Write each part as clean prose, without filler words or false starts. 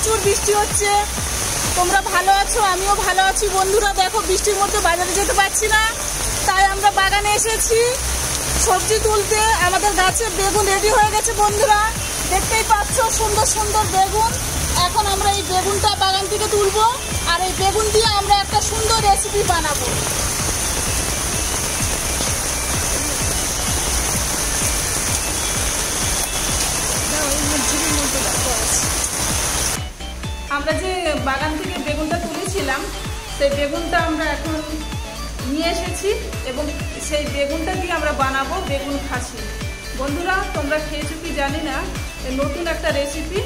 প্রচুর বৃষ্টি হচ্ছে। তোমরা ভালো আছো, আমিও ভালো আছি। বন্ধুরা দেখো, বৃষ্টির মধ্যে বাজারে যেতে পারছি না, তাই আমরা বাগানে এসেছি সবজি তুলতে। আমাদের গাছে বেগুন রেডি হয়ে গেছে বন্ধুরা, দেখতেই পাচ্ছ সুন্দর সুন্দর বেগুন। এখন আমরা এই বেগুনটা বাগান থেকে তুলবো, আর এই বেগুন দিয়ে আমরা একটা সুন্দর রেসিপি বানাবো। আমরা যে বাগান থেকে বেগুনটা তুলেছিলাম, সেই বেগুনটা আমরা এখন নিয়ে এসেছি এবং সেই বেগুনটা দিয়ে আমরা বানাবো বেগুন খাসি। বন্ধুরা তোমরা খেয়েছো কি জানি না, নতুন একটা রেসিপি,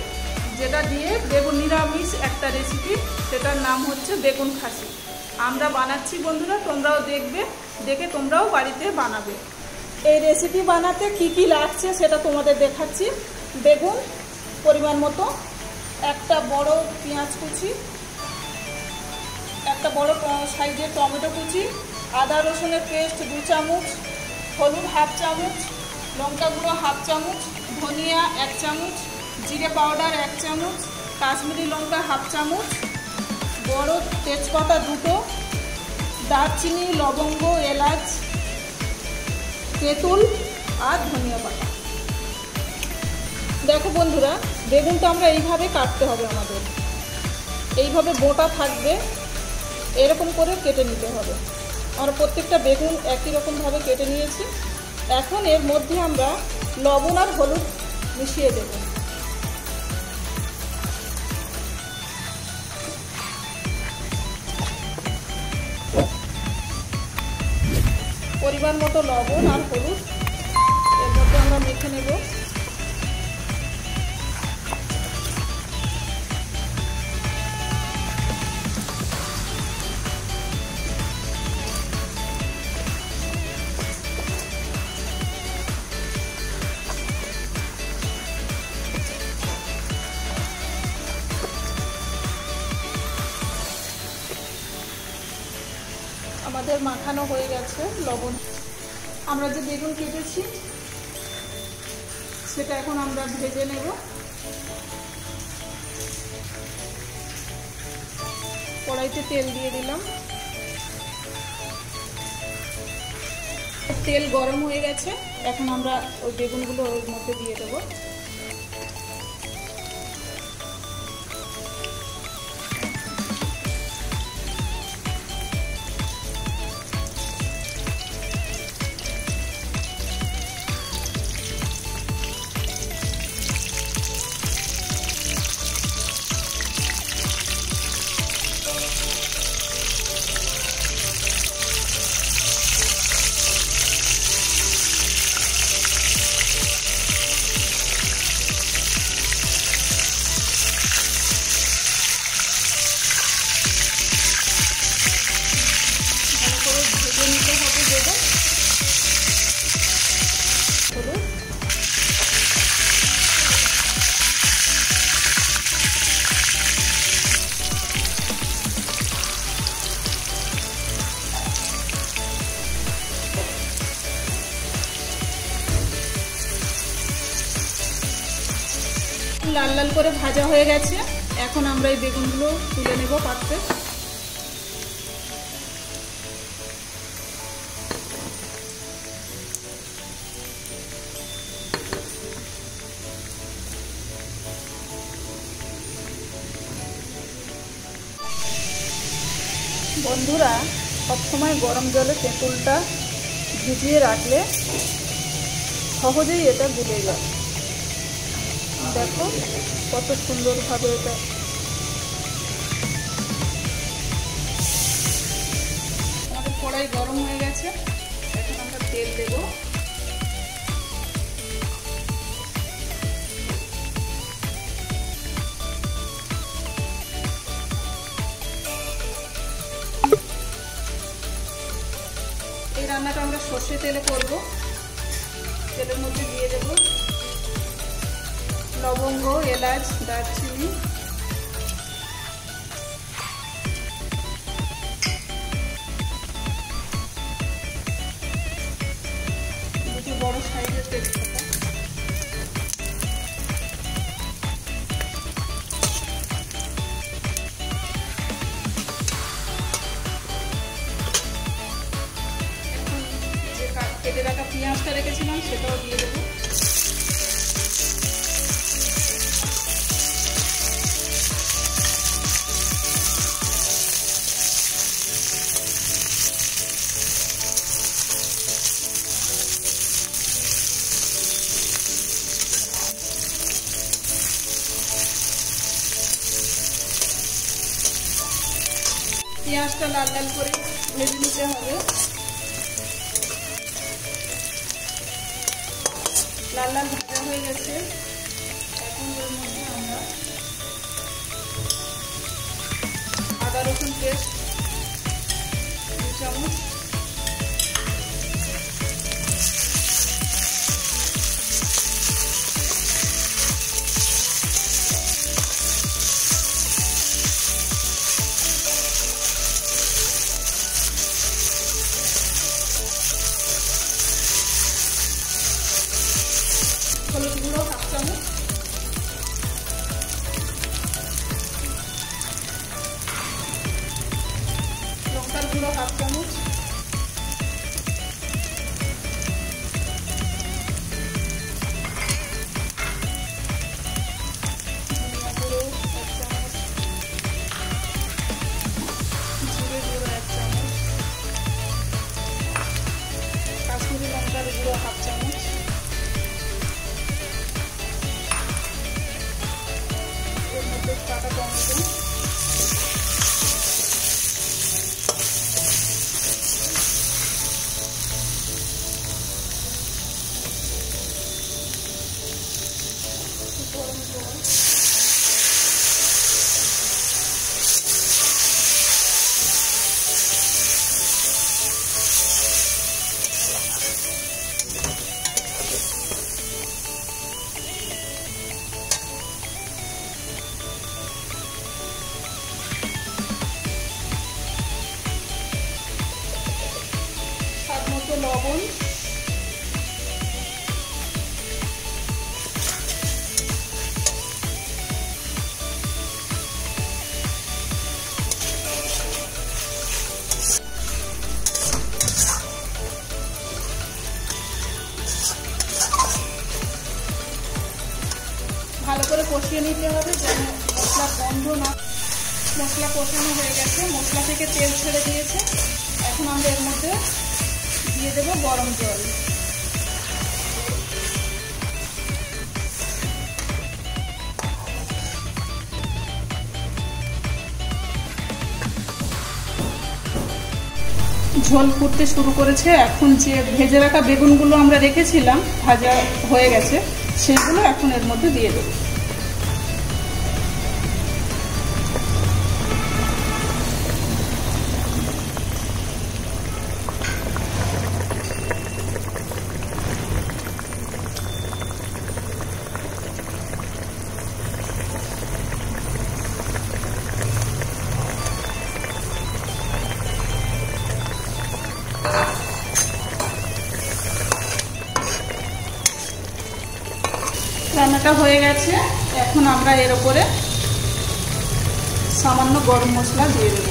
যেটা দিয়ে বেগুন নিরামিষ একটা রেসিপি, সেটার নাম হচ্ছে বেগুন খাসি। আমরা বানাচ্ছি বন্ধুরা, তোমরাও দেখবে, দেখে তোমরাও বাড়িতে বানাবে। এই রেসিপি বানাতে কি কি লাগছে সেটা তোমাদের দেখাচ্ছি। বেগুন পরিমাণ মতো, একটা বড় পেঁয়াজ কুচি, একটা বড় সাইজের টমেটো কুচি, আদা রসুনের পেস্ট 2 চামচ, হলুদ 1/2 চামচ, লঙ্কা গুঁড়ো 1/2 চামচ, ধনিয়া 1 চামচ, জিরে পাউডার 1 চামচ, কাশ্মীরি লঙ্কা 1/2 চামচ, বড় তেজপাতা 2টো, দারচিনি, লবঙ্গ, এলাচ, তেঁতুল আর ধনিয়া পাতা। দেখো বন্ধুরা, বেগুনটা আমরা এইভাবে কাটতে হবে, আমাদের এইভাবে বোটা থাকবে, এরকম করে কেটে নিতে হবে। আমরা প্রত্যেকটা বেগুন একই রকমভাবে কেটে নিয়েছি। এখন এর মধ্যে আমরা লবণ আর হলুদ মিশিয়ে দেব। পরিমাণ মতো লবণ আর হলুদ এর মধ্যে আমরা মেখে নেব। আমাদের মাখানো হয়ে গেছে লবণ। আমরা যে বেগুন কেটেছি সেটা এখন আমরা ভেজে নেব। কড়াইতে তেল দিয়ে দিলাম, তেল গরম হয়ে গেছে। এখন আমরা ওই বেগুনগুলো ওর মধ্যে দিয়ে দেবো। লাল লাল করে ভাজা হয়ে গেছে। এখন আমরা এই বেগুনগুলো তুলে নেব পাত্রে। বন্ধুরা সবসময় গরম জলে তেঁতুলটা ভিজিয়ে রাখলে সহজেই এটা গুলে যায়। দেখো কত সুন্দরভাবে এটা আমাদের কড়াই গরম হয়ে গেছে। এখন আমরা তেল দেব। এই রান্নাটা আমরা সর্ষে তেলে করব। তেলের মধ্যে দিয়ে দেব লবঙ্গ, এলাচ, দারচিনি, দুটো বড় সাইজের তেজপাতা, পেঁয়াজটা রেখেছিলাম সেটাও দিয়ে দেবো। পেঁয়াজটা লাল লাল করে ভেজে নিতে হবে। লাল লাল ভাজা হয়ে গেছে। এখন এর মধ্যে আমরা আদা রসুন পেস্ট 2 চামচ, হলুদ গুঁড়ো 1/2 চামচ, লঙ্কার গুঁড়ো 1/2 চামচ, ধনিয়া গুঁড়ো 1 চামচ, জিরে গুঁড়ো 1 চামচ, কাশ্মীরি লঙ্কার গুঁড়ো 1/2 চামচ, কাটা টমেটো, গরম জল, স্বাদ মতো লবণ, ভালো করে কষিয়ে নিতে হবে যেন মশলা গন্ধ না। মশলা কষানো হয়ে গেছে, মশলা থেকে তেল ছেড়ে দিয়েছে। এখন আমরা এর মধ্যে দিয়ে দেবো গরম জল। ঝোল ফুটতে শুরু করেছে। এখন যে ভেজে রাখা বেগুনগুলো আমরা রেখেছিলাম ভাজা হয়ে গেছে, সেগুলো এখন এর মধ্যে দিয়ে দেবো। রান্নাটা হয়ে গেছে। এখন আমরা এর উপরে সামান্য গরম মশলা দিয়ে দেব।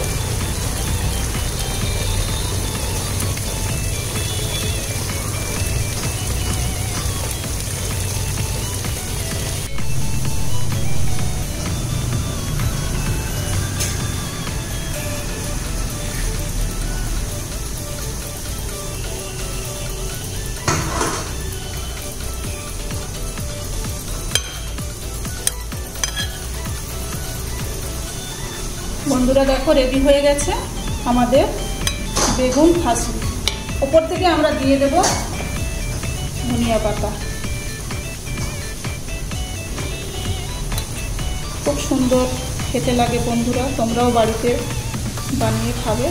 বন্ধুরা দেখো, রেডি হয়ে গেছে আমাদের বেগুন খাসি। উপর থেকে আমরা দিয়ে দেব ধনিয়া পাতা। খুব সুন্দর খেতে লাগে বন্ধুরা, তোমরাও বাড়িতে বানিয়ে খাবে।